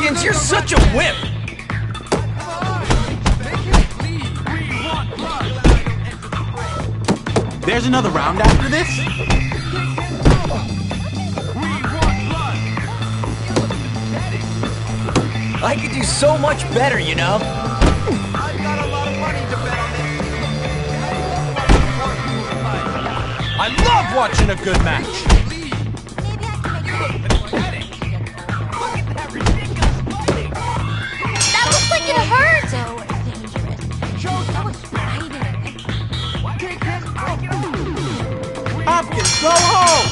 Hopkins, you're such a whip! There's another round after this? I could do so much better, you know? I've got a lot of money to bet on this. I love watching a good match! That looks like it hurt! Hopkins, go home!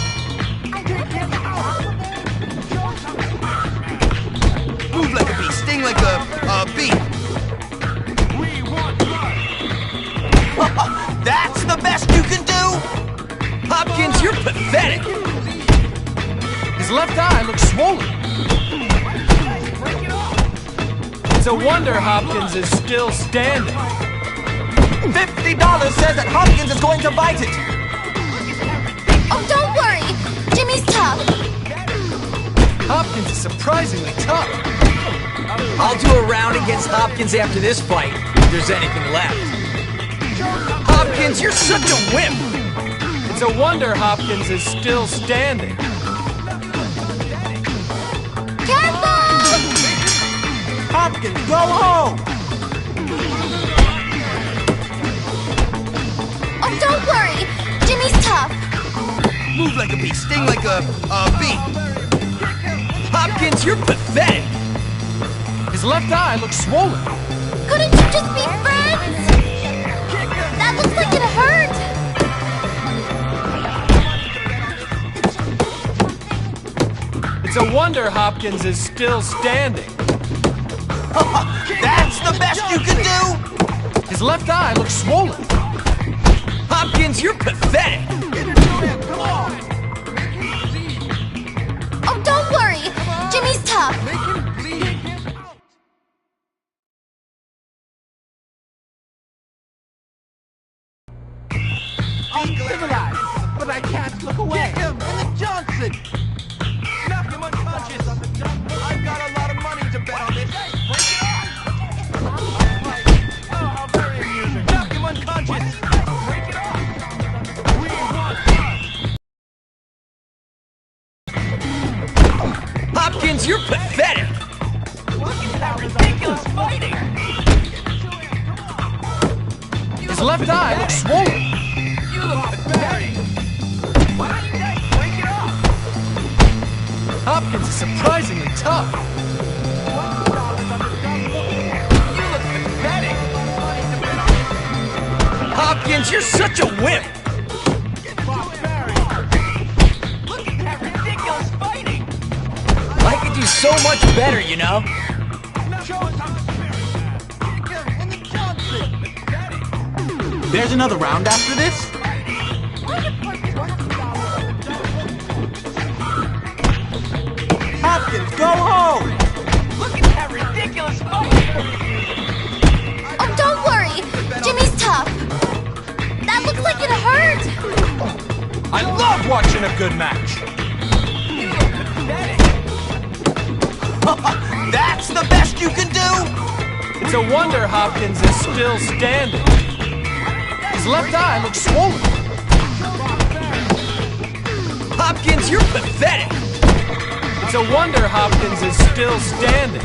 Move like a bee, sting like a bee. That's the best you can do? Hopkins, you're pathetic! His left eye looks swollen. It's a wonder Hopkins is still standing. $50 says that Hopkins is going to bite it! Oh, don't worry! Jimmy's tough! Hopkins is surprisingly tough. I'll do a round against Hopkins after this fight, if there's anything left. Hopkins, you're such a whip! It's a wonder Hopkins is still standing. Careful! Hopkins, go home! Oh, don't worry! Jimmy's tough! Move like a bee, sting like a bee. Hopkins, you're pathetic! His left eye looks swollen. Couldn't you just be friends? That looks like it hurt! It's a wonder Hopkins is still standing. That's the best you can do? His left eye looks swollen. Hopkins, you're pathetic! Oh, don't worry! Jimmy's tough! I'm civilized, but I can't look away. Get him! And the Johnson! Knock him unconscious! I've got a lot of money to bet on this. Break it off! Oh, how very amusing. Knock him unconscious! Break it off! We want Hopkins, you're pathetic! Look at that ridiculous fighting! His left eye looks swollen. You look pathetic! Why don't you guys break it off? Hopkins is surprisingly tough. You look pathetic! Hopkins, you're such a whip! Look at that ridiculous fighting! I could do so much better, you know? Show us how and the Johnson! There's another round after this? Hopkins, go home! Look at that ridiculous fight! Oh, don't worry! Jimmy's tough! That looks like it hurt! I love watching a good match. You look pathetic! That's the best you can do? It's a wonder Hopkins is still standing. His left eye looks swollen. Hopkins, you're pathetic! It's a wonder Hopkins is still standing.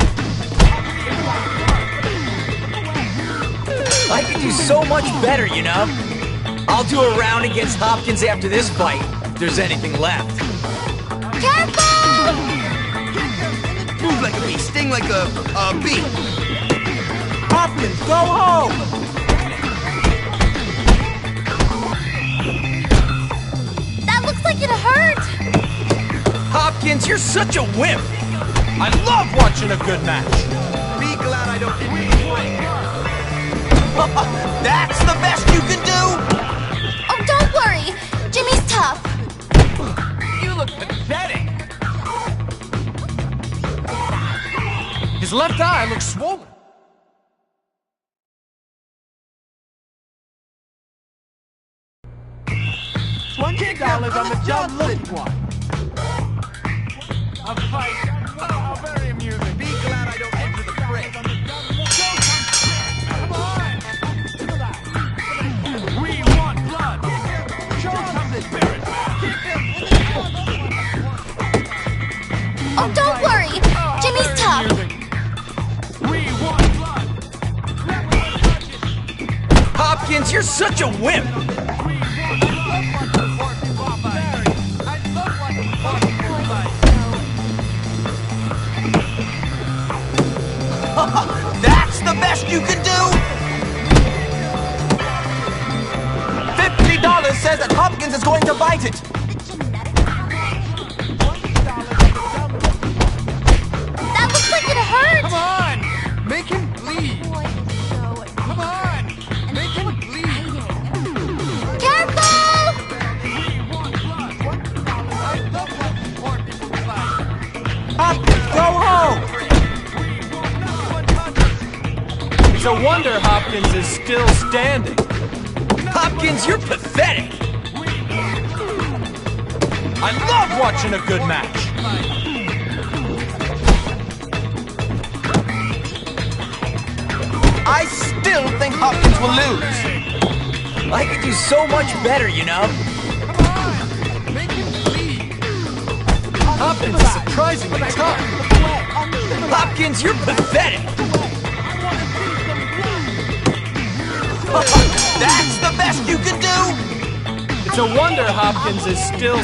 I could do so much better, you know? I'll do a round against Hopkins after this fight, if there's anything left. Careful! Move like a bee, sting like a bee. Hopkins, go home! That looks like it hurt! Hopkins, you're such a whip! I love watching a good match. Be glad I don't get this fight. That's the best you can do? Oh, don't worry! Jimmy's tough! You look pathetic! His left eye looks swollen. $20 on the Johnson! A fight! Oh, how very amusing. Be glad Oh, don't worry. Jimmy's tough. Hopkins, you're such a wimp! That's the best you can do? $50 says that Hopkins is going to bite it. That looks like it hurt. Come on! Make him bleed! Come on! Make him bleed! Careful! Hopkins, go home! It's a wonder Hopkins is still standing. Hopkins, you're pathetic! I love watching a good match. I still think Hopkins will lose. I could do so much better, you know? Hopkins is surprisingly tough. Hopkins, you're pathetic! That's the best you can do? It's a wonder Hopkins is still